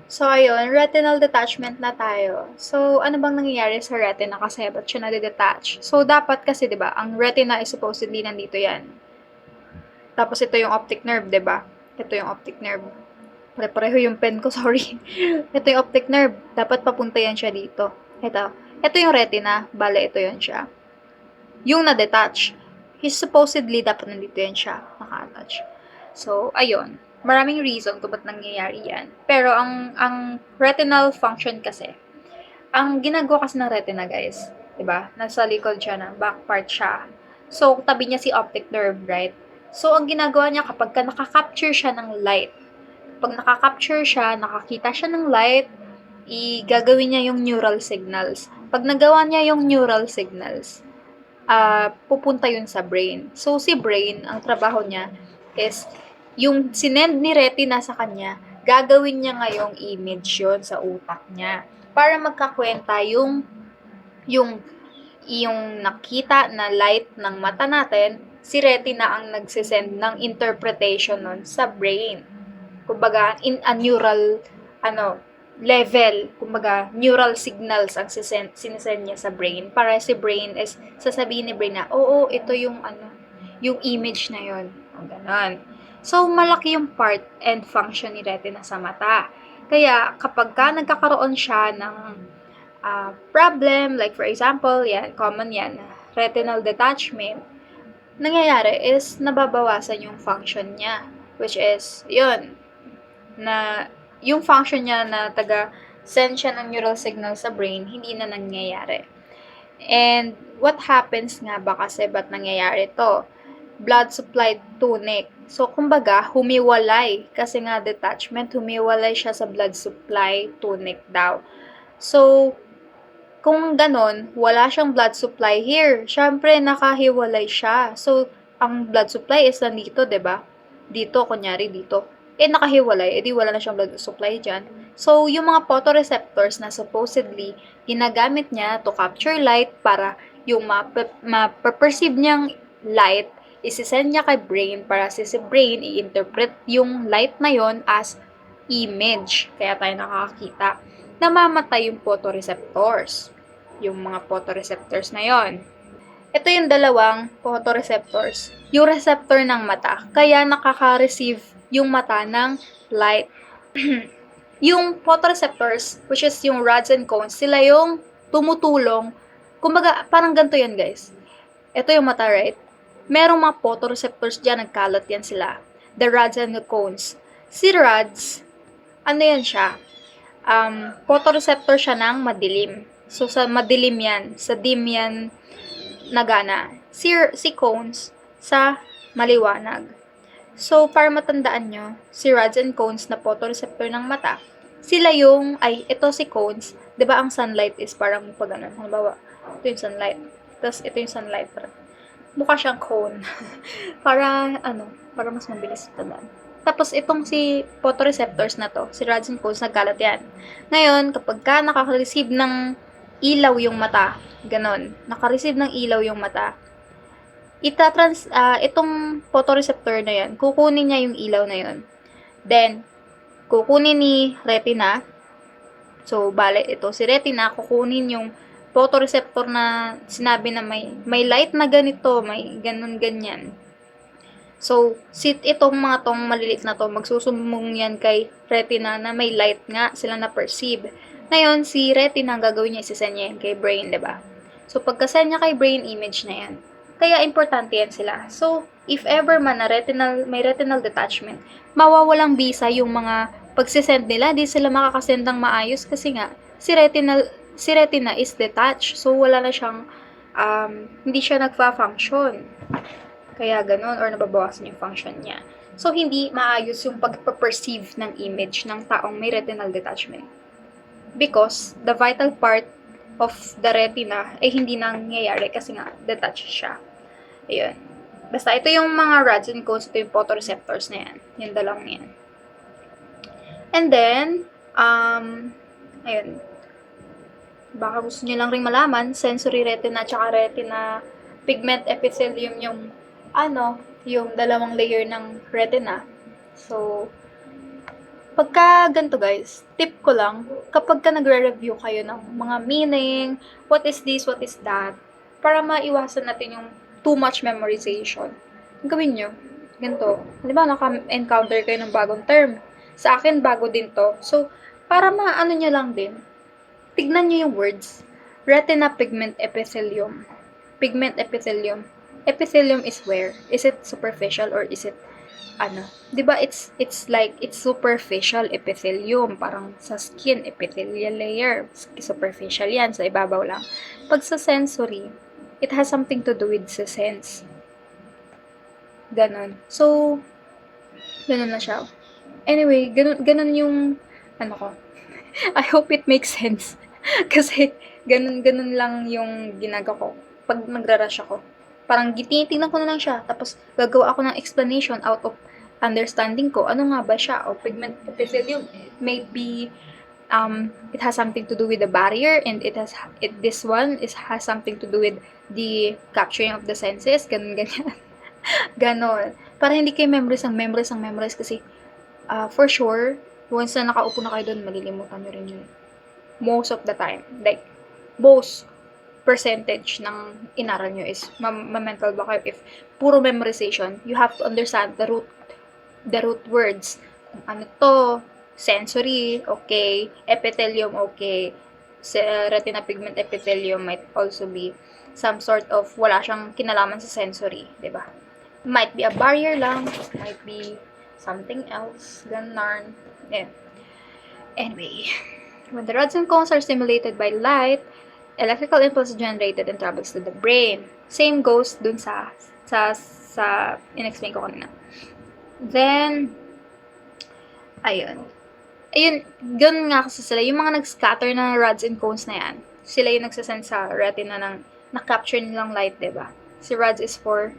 So, ayun, retinal detachment na tayo. So, ano bang nangyayari sa retina kasi ba't siya nade-detach? So, dapat kasi, di ba, ang retina is supposedly nandito yan. Tapos, ito yung optic nerve, di ba? Ito yung optic nerve. Pare-pareho yung pen ko, sorry. Ito yung optic nerve. Dapat papunta yan siya dito. Ito. Ito yung retina. Bale, ito yan siya. Yung na-detach. Supposedly, dapat nandito yan siya. Naka-attach. So, ayun. Maraming reason kung ba't nangyayari yan. Pero, ang retinal function kasi, ang ginagawa kasi ng retina, guys, diba? Nasa likod siya, na back part siya. So, tabi niya si optic nerve, right? So, ang ginagawa niya kapag nakaka-capture siya ng light, pag nakaka-capture siya, nakakita siya ng light, gagawin niya yung neural signals. Pag nagawa niya yung neural signals, pupunta yun sa brain. So, si brain, ang trabaho niya is, yung sinend ni retina sa kanya, gagawin niya ngayong image yun sa utak niya. Para magkakwenta yung, yung nakita na light ng mata natin, si retina ang nagsisend ng interpretation nun sa brain. Kumbaga, in a neural, level, kumbaga, neural signals ang sinesend niya sa brain. Para si brain is, sasabihin ni brain na, oo, ito yung, yung image na yon. Ganon. So, malaki yung part and function ni retina sa mata. Kaya, kapag ka nagkakaroon siya ng problem, like for example, yan, common yan, retinal detachment, nangyayari is nababawasan yung function niya. Which is, yun, na yung function niya na send siya ng neural signal sa brain, hindi na nangyayari. And what happens nga ba kasi ba't nangyayari to? Blood supply tunic. So, kumbaga, humiwalay. Kasi nga detachment, humiwalay siya sa blood supply tunic daw. So, kung ganon, wala siyang blood supply here. Siyempre, nakahiwalay siya. So, ang blood supply is nandito, 'di ba? Dito, kunyari dito. Nakahiwalay, edi wala na siyang blood supply dyan. So, yung mga photoreceptors na supposedly ginagamit niya to capture light para yung ma-perceive niyang light, isisend niya kay brain para si brain i-interpret yung light na yon as image. Kaya tayo nakakakita. Namamatay yung photoreceptors. Yung mga photoreceptors na yon. Ito yung dalawang photoreceptors. Yung receptor ng mata. Kaya nakaka-receive yung mata ng light. Yung photoreceptors, which is yung rods and cones, sila yung tumutulong. Kumbaga, parang ganito yan, guys. Ito yung mata, right? Merong mga photoreceptors dyan, nagkalat yan sila. The rods and the cones. Si rods, ano yan siya? Photoreceptor siya ng madilim. So, sa madilim yan, sa dim yan, nagana. Si cones, sa maliwanag. So, para matandaan nyo, si rods and cones na photoreceptor ng mata, sila yung, ito si cones, di ba ang sunlight is parang pag ano, halimbawa, ito yung sunlight, tapos ito yung sunlight, mukha siyang cone. para mas mabilis tandaan. Tapos, itong si photoreceptors na to, si rods and cones, nagkalat yan. Ngayon, kapag ka naka-receive ng ilaw yung mata, ganon, naka-receive ng ilaw yung mata, itong photoreceptor na yan, kukunin niya yung ilaw na yun. Then, kukunin ni retina, so, bale, ito si retina, kukunin yung photoreceptor na sinabi na may light na ganito, may ganun-ganyan. So, itong mga tong malilit na to, magsusumbong yan kay retina na may light nga sila na-perceive. Ngayon, si retina, ang gagawin niya, isisend niya yan kay brain, diba? So, pagka-send niya kay brain, image na yan. Kaya, importante yan sila. So, if ever man na may retinal detachment, mawawalang bisa yung mga pagsisend nila, di sila makakasend ng maayos kasi nga, si retina is detached. So, wala na siyang, hindi siya nagfa-function. Kaya ganun, or nababawasan yung function niya. So, hindi maayos yung pag-perceive ng image ng taong may retinal detachment. Because, the vital part of the retina ay hindi nangyayari kasi nga, detached siya. Ayun. Basta, ito yung mga rods and cones, ito yung photoreceptors na yan. Yung dalawang yan. And then, ayun. Baka gusto niyo lang ring malaman, sensory retina tsaka retina pigment epithelium yung dalawang layer ng retina. So, pagka ganito guys, tip ko lang, kapag ka nagre-review kayo ng mga meaning, what is this, what is that, para maiwasan natin yung too much memorization, ang gawin nyo, ganito. Halimbawa, naka-encounter kayo ng bagong term. Sa akin, bago din to. So, para maano nyo lang din, tignan nyo yung words. Retina pigment epithelium. Pigment epithelium. Epithelium is where? Is it superficial or is it ano? 'Di ba it's like it's superficial epithelium, parang sa skin epithelial layer. Superficial 'yan, sa ibabaw lang. Pag sa sensory, it has something to do with sa sense. Ganon. So, ganon na siya. Anyway, ganon yung ano ko. I hope it makes sense. Kasi ganun lang yung ginagawa ko pag nagra-rush ako. Parang tinitingnan ko na lang siya, tapos gagawa ako ng explanation out of understanding ko. Ano nga ba siya? O pigment epithelium, it may be, it has something to do with the barrier, and this one has something to do with the capturing of the senses, ganyan. Ganon. Para hindi kayo memorize kasi, for sure, once na nakaupo na kayo doon, malilimutan nyo rin yun. Most of the time. Like, most percentage ng inaral nyo is ma-mental block kayo. If puro memorization, you have to understand the root words. Ano to? Sensory, okay. Epithelium, okay. Retina pigment epithelium might also be some sort of, wala siyang kinalaman sa sensory, diba? Might be a barrier lang, might be something else, ganun. Yeah. Anyway, when the rods and cones are stimulated by light, electrical impulse is generated and travels to the brain. Same goes dun sa in-explain ko kanina. Then, ayun, ganun nga kasi sila, yung mga nag-scatter na rods and cones na yan, sila yung nagsasend sa retina ng na-capture nilang light, diba? Si rods is for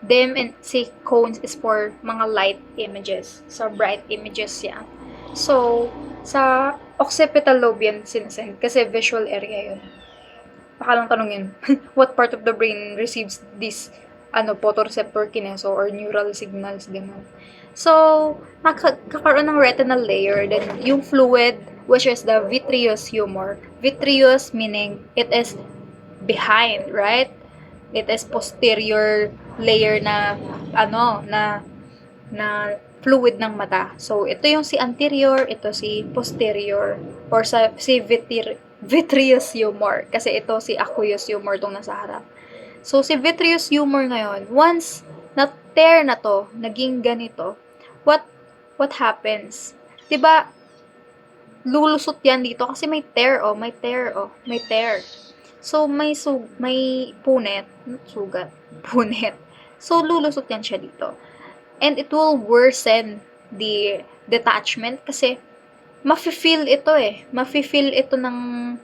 them and si cones is for mga light images. So, bright images yan. So, sa occipital lobe yan sinesend kasi visual area yun. Baka lang tanungin, what part of the brain receives this photoreceptor kineso or neural signals, gano'n. So, kakaroon ng retinal layer, then yung fluid, which is the vitreous humor. Vitreous meaning it is behind, right? It is posterior layer na fluid ng mata. So, ito yung si anterior, ito si posterior, or si vitreous humor. Kasi ito si aqueous humor tong nasa harap. So, si vitreous humor ngayon, once na-tear na to, naging ganito, what happens? Diba, lulusot yan dito kasi may tear. So, may punet, sugat, punet. So, lulusot yan siya dito. And it will worsen the detachment kasi mafe-feel ito ng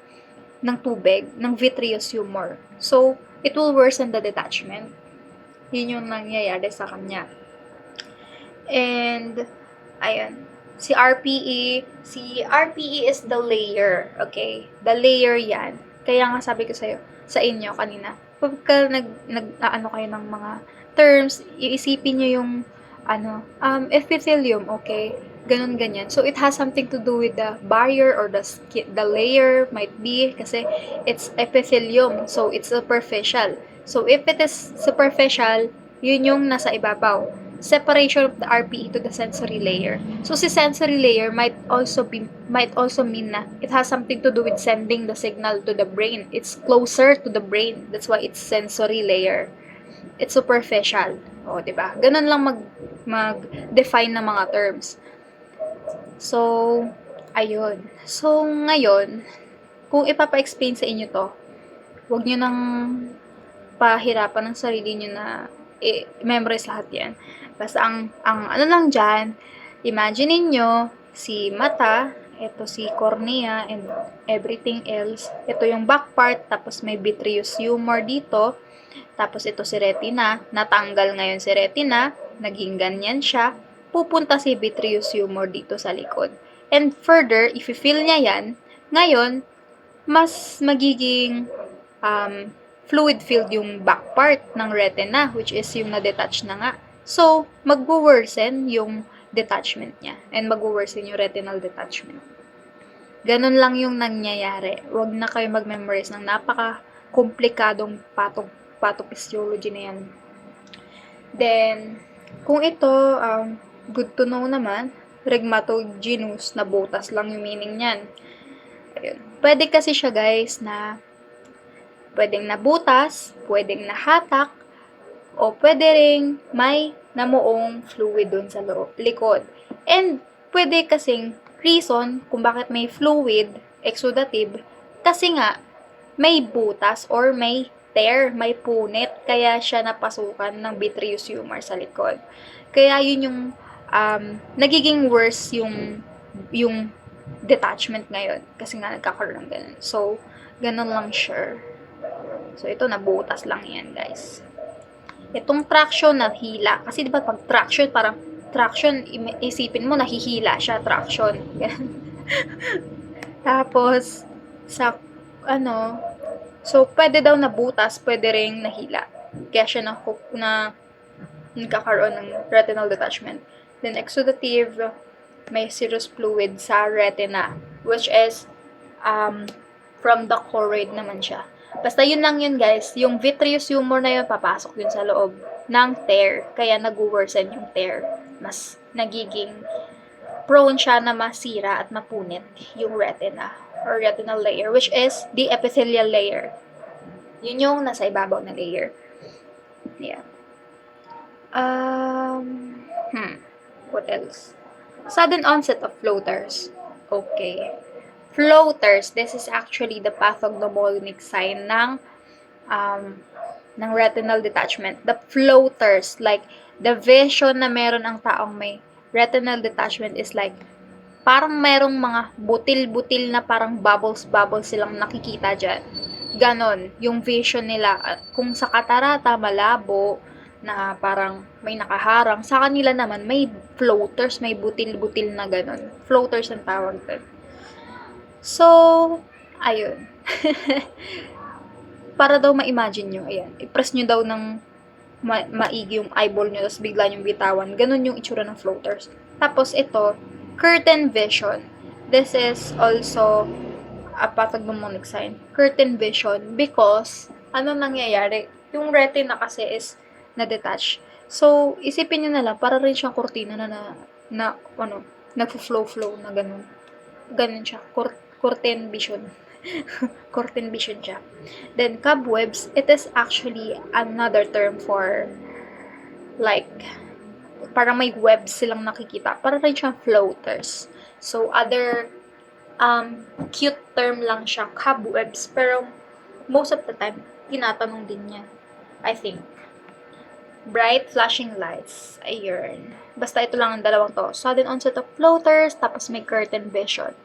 tubig, ng vitreous humor. So, it will worsen the detachment. Yun yung nangyayari sa kanya. And, ayun. Si RPE is the layer, okay? The layer yan. Kaya nga sabi ko sa inyo kanina, pagka nag-ano kayo ng mga terms, iisipin nyo yung, epithelium, okay? Ganun, ganyan. So, it has something to do with the barrier or the layer might be kasi it's epithelium. So, it's superficial. So, if it is superficial, yun yung nasa ibabaw. Separation of the RPE to the sensory layer. So, si sensory layer might also mean na it has something to do with sending the signal to the brain. It's closer to the brain. That's why it's sensory layer. It's superficial. O, diba? Ganun lang mag-define ng mga terms. So, ayun. So, ngayon, kung ipapa-explain sa inyo to, huwag nyo nang pahirapan ng sarili nyo na memorize lahat yan. Basta ang ano lang dyan, imagine nyo si mata, ito si cornea, and everything else. Ito yung back part, tapos may vitreous humor dito. Tapos ito si retina, natanggal ngayon si retina, naging ganyan siya. Pupunta si vitreous humor dito sa likod. And further, if you-feel niya yan, ngayon, mas magiging fluid-filled yung back part ng retina, which is yung na-detach na nga. So, magwo-worsen yung detachment niya. And mag-worsen yung retinal detachment. Ganun lang yung nangyayari. Huwag na kayo mag-memorize ng napaka-komplikadong pathophysiology na yan. Then, kung ito, good to know naman, rhegmatogenous na butas lang yung meaning niyan. Ayun. Pwede kasi siya guys na pwedeng nabutas, pwedeng nahatak, o pwede ring may namuong fluid dun sa likod. And pwede kasing reason kung bakit may fluid, exudative, kasi nga may butas or may tear, may punit, kaya siya napasukan ng vitreous humor sa likod. Kaya yun yung nagiging worse yung detachment ngayon kasi nga nagkakaroon ng ganun. So, ganun lang siya. So, ito nabutas lang yan, guys. Itong traction na hila. Kasi diba pag traction, parang traction, isipin mo, nahihila siya, traction. Tapos, sa, so, pwede daw nabutas, pwede ring nahila. Kaya siya nagkakaroon ng retinal detachment. Then, exudative, may serous fluid sa retina, which is, from the choroid naman siya. Basta yun lang yun guys, yung vitreous humor na yun, papasok yun sa loob ng tear, kaya nag-worsen yung tear. Mas nagiging prone siya na masira at mapunit yung retina or retinal layer, which is the epithelial layer. Yun yung nasa ibabaw na layer. Yeah. What else? Sudden onset of floaters. Okay. Floaters, this is actually the pathognomonic sign ng retinal detachment. The floaters, like the vision na meron ang taong may retinal detachment is like parang merong mga butil-butil na parang bubbles silang nakikita dyan. Ganon, yung vision nila. Kung sa katarata, malabo, na parang may nakaharang. Sa kanila naman, may floaters, may butil-butil na ganon. Floaters ang tawag doon. So, ayun. Para daw ma-imagine nyo, ayan, i-press nyo daw ng maigi yung eyeball nyo, tapos bigla nyo bitawan. Ganun yung itsura ng floaters. Tapos ito, curtain vision. This is also a pathognomonic sign. Curtain vision because, ano nangyayari? Yung retina kasi is na-detach. So, isipin nyo na lang, para rin siyang kurtina na nagfo-flow na ganun. Ganun siya. Curtain vision. Curtain vision siya. Then, cobwebs, it is actually another term for like, parang may webs silang nakikita. Parang rin siyang floaters. So, other cute term lang siya, cobwebs. Pero, most of the time, tinatanong din niya. I think. Bright flashing lights. Ayun. Basta ito lang ang dalawang to. Sudden onset of floaters, tapos may curtain vision.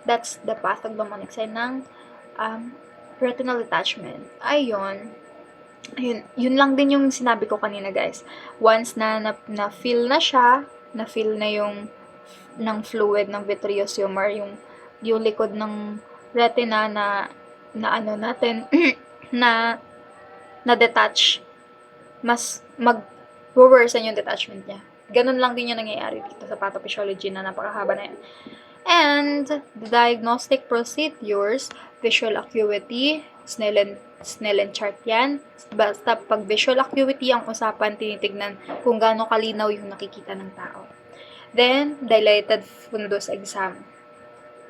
That's the pathognomonic sign ng retinal detachment. Ayun. Yun lang din yung sinabi ko kanina, guys. Once na feel na siya, na-feel na yung ng fluid ng vitreous humor, yung likod ng retina na ano natin, na detach, mas mag-worsen yung detachment niya. Ganun lang din yung nangyayari dito sa pathophysiology na napakahaba na yan. And the diagnostic procedures, visual acuity, Snellen chart yan. Basta pag visual acuity ang usapan, tinitignan kung gaano kalinaw yung nakikita ng tao. Then, dilated fundus exam.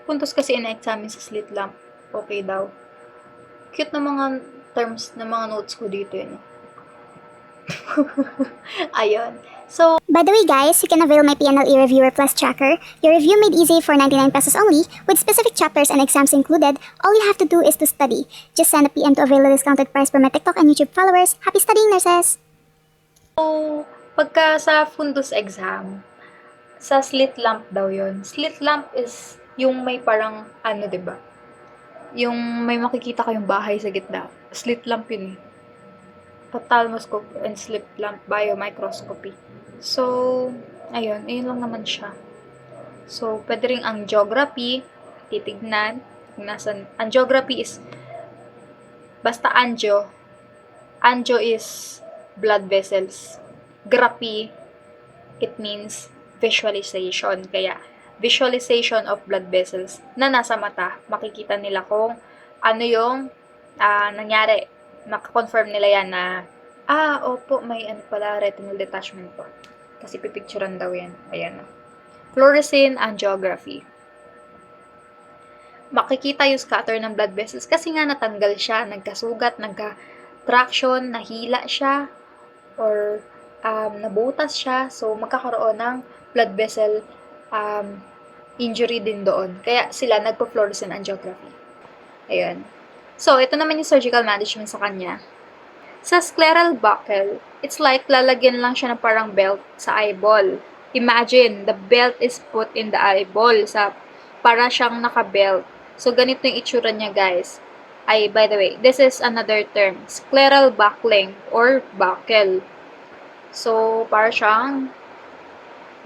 Fundus kasi ina-examine sa slit lamp. Okay daw. Cute na mga terms na mga notes ko dito yun. Ayun. So, by the way guys, you can avail my PNL eReviewer Plus tracker. Your review made easy for 99 pesos only, with specific chapters and exams included. All you have to do is to study. Just send a PM to avail the discounted price for my TikTok and YouTube followers. Happy studying, nurses! So, pagka sa fundus exam, sa slit lamp daw yon. Slit lamp is yung may parang, diba? Yung may makikita kayong bahay sa gitna. Slit lamp yun eh. Ophthalmoscope and slit lamp biomicroscopy. So, ayun lang naman siya. So, pwede rin angiography, titignan, angiography is, basta angio is blood vessels. Graphy, it means visualization. Kaya, visualization of blood vessels na nasa mata. Makikita nila kung ano yung nangyari. Makakonfirm nila yan na, opo, may ano pala, retinal detachment po. Kasi pipicturean daw yan. Ayan. Fluorescein angiography. Makikita yung scatter ng blood vessels kasi nga natanggal siya, nagkasugat, nagka-traction, nahila siya, or nabutas siya. So, magkakaroon ng blood vessel injury din doon. Kaya sila nagpo-fluorescein angiography. Ayun. So, ito naman yung surgical management sa kanya. Sa scleral buckle, it's like lalagyan lang siya ng parang belt sa eyeball. Imagine, the belt is put in the eyeball. Para siyang naka-belt. So, ganito yung itsura niya, guys. By the way, this is another term. Scleral buckling or buckle. So, para siyang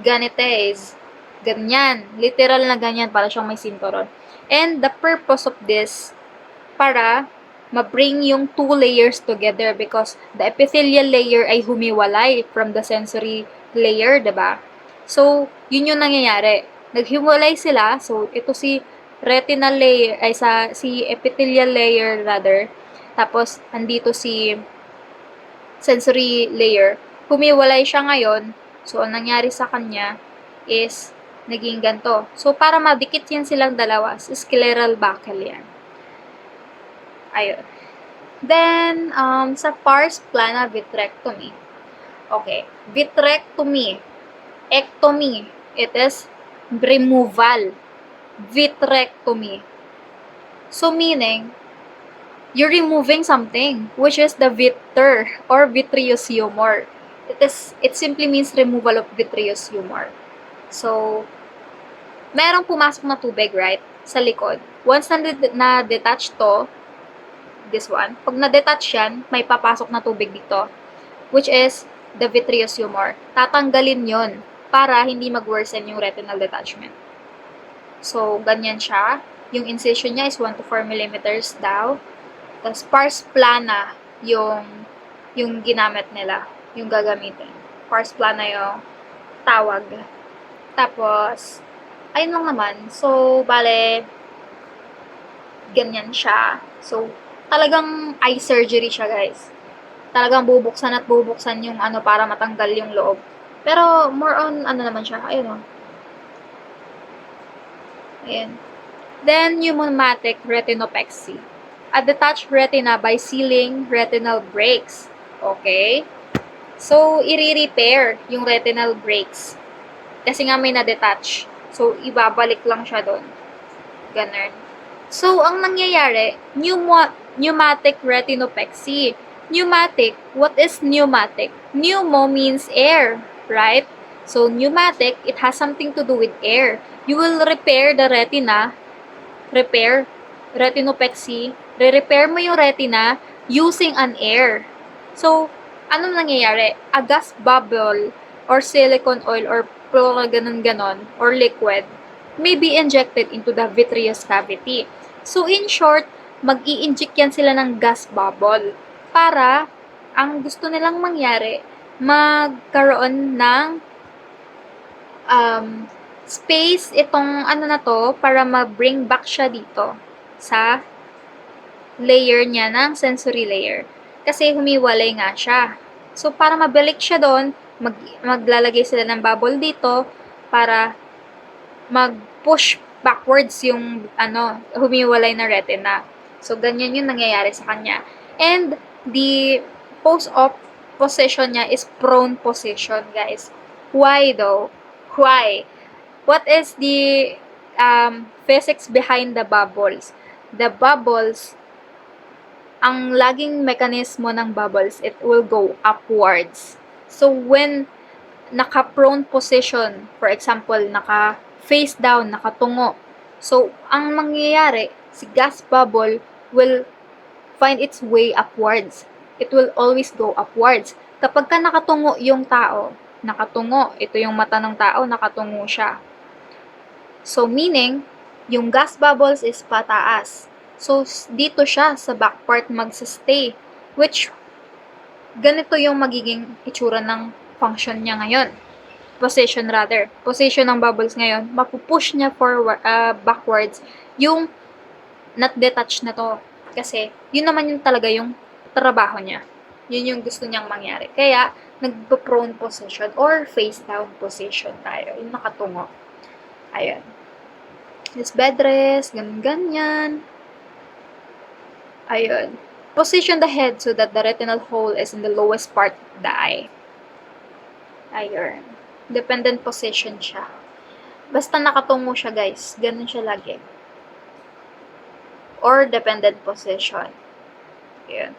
ganito is ganyan. Literal na ganyan. Para siyang may sinturon. And the purpose of this, para ma-bring yung two layers together because the epithelial layer ay humiwalay from the sensory layer, diba? So, yun yung nangyayari. Naghiwalay sila. So, ito si retinal layer, si epithelial layer rather. Tapos, andito si sensory layer. Humiwalay siya ngayon. So, ang nangyari sa kanya is naging ganito. So, para madikit yan silang dalawa, scleral buckle yan. Ayun. Then, sa pars plana vitrectomy. Okay. Vitrectomy. Ectomy. It is removal. Vitrectomy. So, meaning, you're removing something, which is the vitter or vitreous humor. It simply means removal of vitreous humor. So, merong pumasok na tubig, right? Sa likod. Once na-detach to, this one, pag na-detach yan, may papasok na tubig dito, which is the vitreous humor. Tatanggalin yon para hindi mag-worsen yung retinal detachment. So, ganyan siya. Yung incision niya is 1 to 4 millimeters daw. Tapos, pars plana yung ginamit nila, yung gagamitin. Pars plana yung tawag. Tapos, ayun lang naman. So, bale, ganyan siya. So, talagang eye surgery siya, guys. Talagang bubuksan at bubuksan yung para matanggal yung loob. Pero, more on, naman siya. Ayun, Ayan. Then, pneumatic retinopexy. A detached retina by sealing retinal breaks. Okay? So, i-repair yung retinal breaks. Kasi nga may na-detach. So, ibabalik lang siya doon. Ganun. So, ang nangyayari, pneumatic retinopexy. Pneumatic, what is pneumatic? Pneumo means air, right? So, pneumatic, it has something to do with air. You will repair the retina, retinopexy, re-repair mo yung retina using an air. So, anong nangyayari? A gas bubble or silicone oil or ganon, or liquid may be injected into the vitreous cavity. So, in short, mag-i-inject yan sila ng gas bubble para ang gusto nilang mangyari, magkaroon ng space itong na to para ma-bring back siya dito sa layer niya ng sensory layer. Kasi humiwalay nga siya. So, para mabalik siya doon, maglalagay sila ng bubble dito para mag-push backwards yung humiwalay na retina. So, ganyan yung nangyayari sa kanya. And the post-op position niya is prone position, guys. Why though? Why? What is the physics behind the bubbles? The bubbles, ang laging mekanismo ng bubbles, it will go upwards. So, when naka-prone position, for example, naka-face down, nakatungo, so, ang mangyayari, si gas bubble will find its way upwards. It will always go upwards. Kapag ka nakatungo yung tao, ito yung mata ng tao, nakatungo siya. So, meaning, yung gas bubbles is pataas. So, dito siya sa back part magsastay. Which, ganito yung magiging itsura ng function niya ngayon. position ng bubbles ngayon, mapupush niya forward, backwards yung not detached na to. Kasi, yun naman yung talaga yung trabaho niya. Yun yung gusto niyang mangyari. Kaya, nagpo-prone position or face down position tayo. Yung nakatungo. Ayun. This bed rest, ganyan. Ayun. Position the head so that the retinal hole is in the lowest part of the eye. Ayun. Dependent position siya. Basta nakatungo siya, guys. Ganun siya lagi. Or dependent position. Ayun.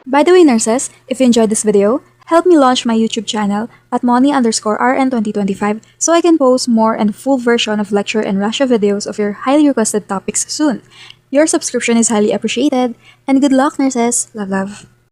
By the way, nurses, if you enjoyed this video, help me launch my YouTube channel at Moni_RN2025 so I can post more and full version of lecture and Russia videos of your highly requested topics soon. Your subscription is highly appreciated, and good luck, nurses. Love, love.